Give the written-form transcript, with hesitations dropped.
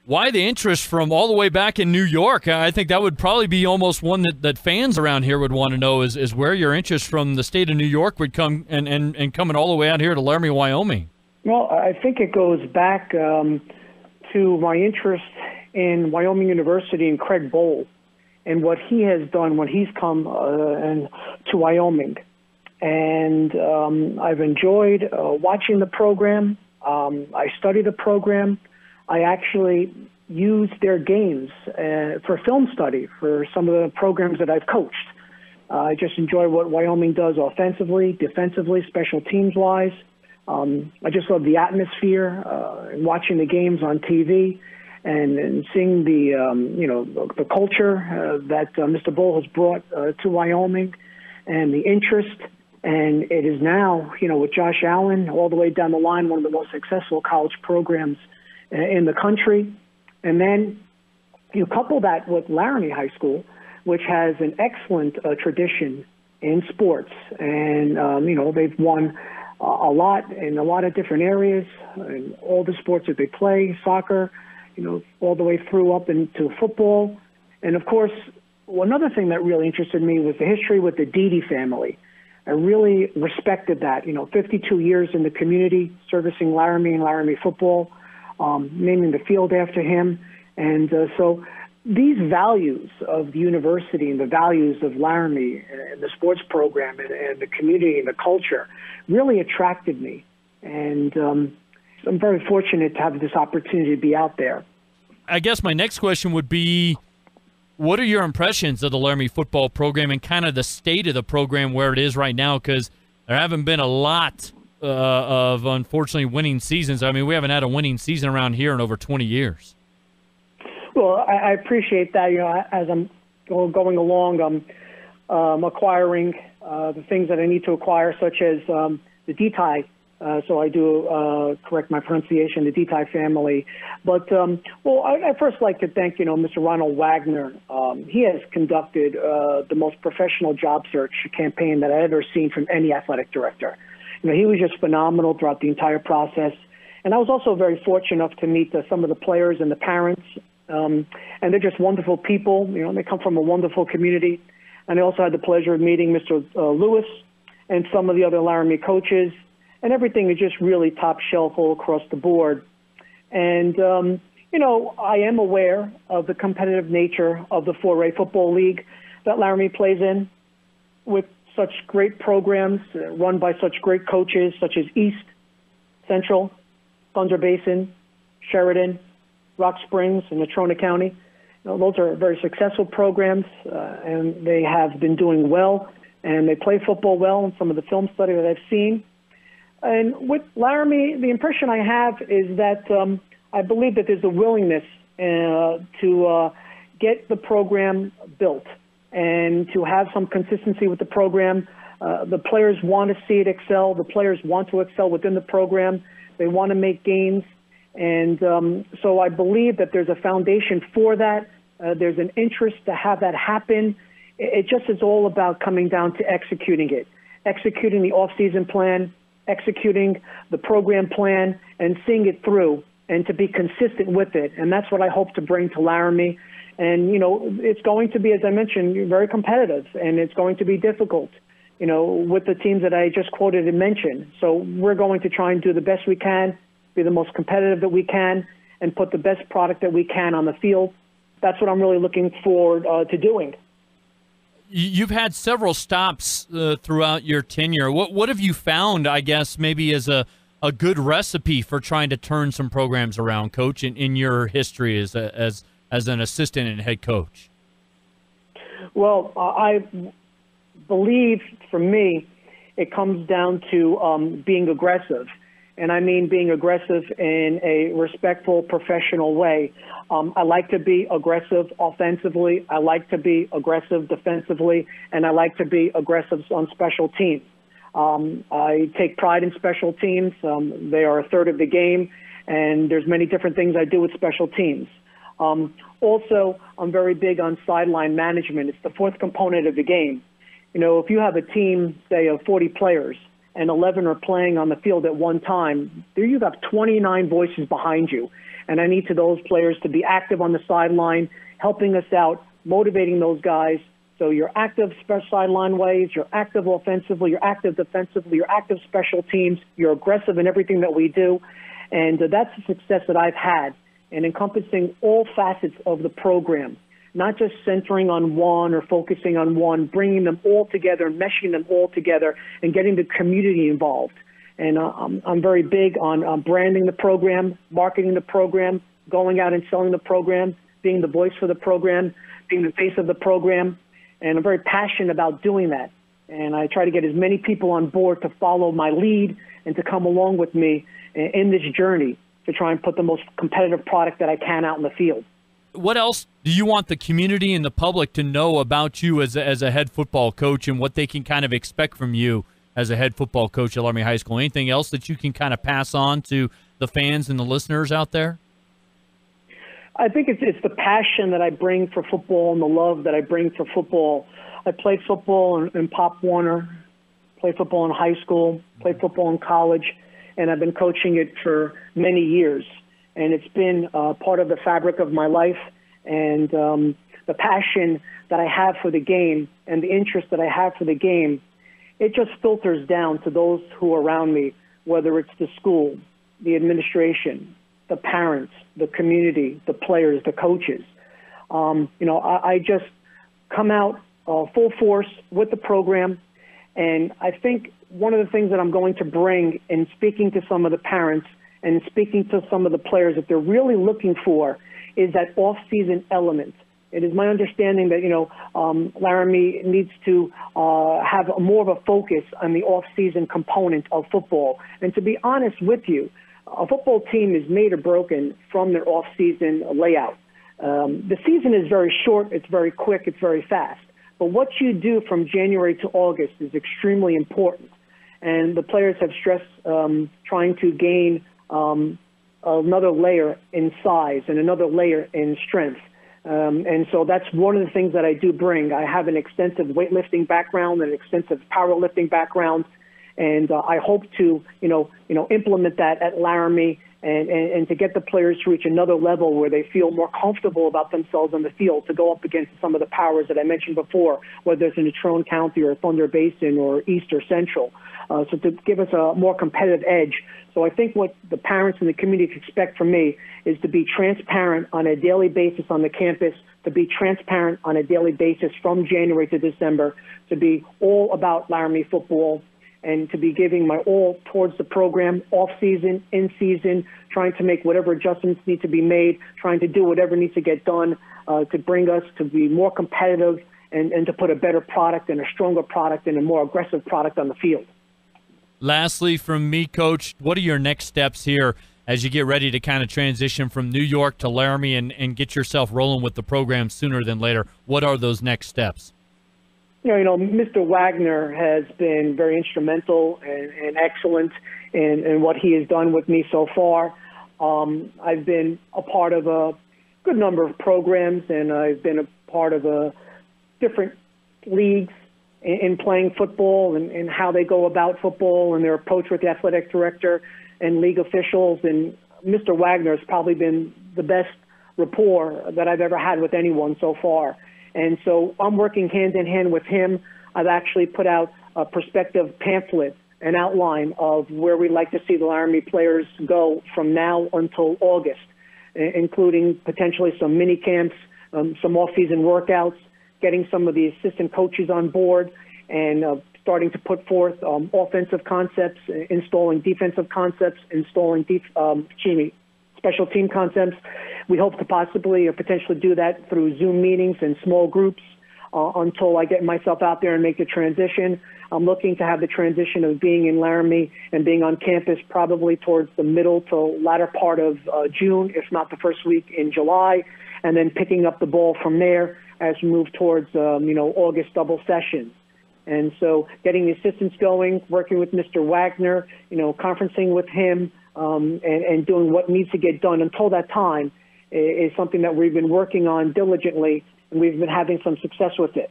Why the interest from all the way back in New York? I think that would probably be almost one that fans around here would want to know is where your interest from the state of New York would come and coming all the way out here to Laramie, Wyoming. Well, I think it goes back to my interest in Wyoming University and Craig Bowl and what he has done when he's come to Wyoming. And I've enjoyed watching the program. I study the program. I actually use their games for film study for some of the programs that I've coached. I just enjoy what Wyoming does offensively, defensively, special teams-wise. I just love the atmosphere, and watching the games on TV, and seeing the culture that Mr. Bull has brought to Wyoming, and the interest. And it is now, with Josh Allen all the way down the line, one of the most successful college programs in the country. And then you couple that with Laramie High School, which has an excellent tradition in sports. And, they've won a lot in a lot of different areas, in all the sports that they play, soccer, all the way through up into football. And, of course, another thing that really interested me was the history with the Dede family. I really respected that, 52 years in the community, servicing Laramie and Laramie football, naming the field after him. And so these values of the university and the values of Laramie and the sports program and the community and the culture really attracted me. And I'm very fortunate to have this opportunity to be out there. I guess my next question would be, what are your impressions of the Laramie football program and kind of the state of the program where it is right now? Because there haven't been a lot of, unfortunately, winning seasons. I mean, we haven't had a winning season around here in over 20 years. Well, I appreciate that. As I'm going along, I'm acquiring the things that I need to acquire, such as the DTI. So I do correct my pronunciation, the DTI family. But, I'd first like to thank, Mr. Ronald Wagner. He has conducted the most professional job search campaign that I've ever seen from any athletic director. He was just phenomenal throughout the entire process. And I was also very fortunate enough to meet some of the players and the parents. And they're just wonderful people. They come from a wonderful community. And I also had the pleasure of meeting Mr. Lewis and some of the other Laramie coaches. And everything is just really top shelf all across the board. And, I am aware of the competitive nature of the 4A football league that Laramie plays in, with such great programs run by such great coaches such as East, Central, Thunder Basin, Sheridan, Rock Springs, and Natrona County. Those are very successful programs, and they have been doing well, and they play football well in some of the film study that I've seen. And with Laramie, the impression I have is that I believe that there's a willingness to get the program built and to have some consistency with the program. The players want to see it excel. The players want to excel within the program. They want to make gains. And so I believe that there's a foundation for that. There's an interest to have that happen. It just is all about coming down to executing it, executing the off-season plan, executing the program plan, and seeing it through, and to be consistent with it. And that's what I hope to bring to Laramie. And, it's going to be, as I mentioned, very competitive, and it's going to be difficult, with the teams that I just quoted and mentioned. So we're going to try and do the best we can, be the most competitive that we can, and put the best product that we can on the field. That's what I'm really looking forward to doing. You've had several stops throughout your tenure. What have you found, I guess, maybe as a good recipe for trying to turn some programs around, Coach, in your history as an assistant and head coach? Well, I believe, for me, it comes down to being aggressive. And I mean being aggressive in a respectful, professional way. I like to be aggressive offensively. I like to be aggressive defensively. And I like to be aggressive on special teams. I take pride in special teams. They are a third of the game. And there's many different things I do with special teams. Also, I'm very big on sideline management. It's the fourth component of the game. If you have a team, say, of 40 players, and 11 are playing on the field at one time, there you have 29 voices behind you. And I need those players to be active on the sideline, helping us out, motivating those guys. So you're active sideline ways, you're active offensively, you're active defensively, you're active special teams, you're aggressive in everything that we do. And that's the success that I've had, and encompassing all facets of the program, not just centering on one or focusing on one, bringing them all together, meshing them all together, and getting the community involved. And I'm very big on branding the program, marketing the program, going out and selling the program, being the voice for the program, being the face of the program. And I'm very passionate about doing that. And I try to get as many people on board to follow my lead and to come along with me in this journey to try and put the most competitive product that I can out in the field. What else do you want the community and the public to know about you as a head football coach, and what they can kind of expect from you as a head football coach at Laramie High School? Anything else that you can kind of pass on to the fans and the listeners out there? I think it's the passion that I bring for football and the love that I bring for football. I played football in Pop Warner, played football in high school, played football in college, and I've been coaching it for many years. And it's been part of the fabric of my life. And the passion that I have for the game and the interest that I have for the game, it just filters down to those who are around me, whether it's the school, the administration, the parents, the community, the players, the coaches. I just come out full force with the program. And I think one of the things that I'm going to bring in speaking to some of the parents and speaking to some of the players that they're really looking for is that off-season element. It is my understanding that, Laramie needs to have more of a focus on the off-season component of football. And to be honest with you, a football team is made or broken from their off-season layout. The season is very short, it's very quick, it's very fast. But what you do from January to August is extremely important. And the players have stressed trying to gain another layer in size and another layer in strength. And so that's one of the things that I do bring. I have an extensive weightlifting background and an extensive powerlifting background. And I hope to, implement that at Laramie and to get the players to reach another level where they feel more comfortable about themselves on the field to go up against some of the powers that I mentioned before, whether it's in Trone County or Thunder Basin or East or Central. So to give us a more competitive edge. So I think what the parents and the community expect from me is to be transparent on a daily basis on the campus, to be transparent on a daily basis from January to December, to be all about Laramie football, and to be giving my all towards the program, off-season, in-season, trying to make whatever adjustments need to be made, trying to do whatever needs to get done to bring us to be more competitive and to put a better product and a stronger product and a more aggressive product on the field. Lastly, from me, Coach, what are your next steps here as you get ready to kind of transition from New York to Laramie and get yourself rolling with the program sooner than later? What are those next steps? Mr. Wagner has been very instrumental and excellent in what he has done with me so far. I've been a part of a good number of programs, and I've been a part of different leagues in playing football and how they go about football and their approach with the athletic director and league officials. And Mr. Wagner has probably been the best rapport that I've ever had with anyone so far. And so I'm working hand in hand with him. I've actually put out a prospective pamphlet, an outline of where we'd like to see the Laramie players go from now until August, including potentially some mini camps, some off-season workouts, getting some of the assistant coaches on board, and starting to put forth offensive concepts, installing defensive concepts, installing special team concepts. We hope to possibly or potentially do that through Zoom meetings and small groups until I get myself out there and make the transition. I'm looking to have the transition of being in Laramie and being on campus probably towards the middle to latter part of June, if not the first week in July, and then picking up the ball from there as we move towards, August double sessions. And so getting the assistants going, working with Mr. Wagner, conferencing with him, and doing what needs to get done until that time is something that we've been working on diligently, and we've been having some success with it.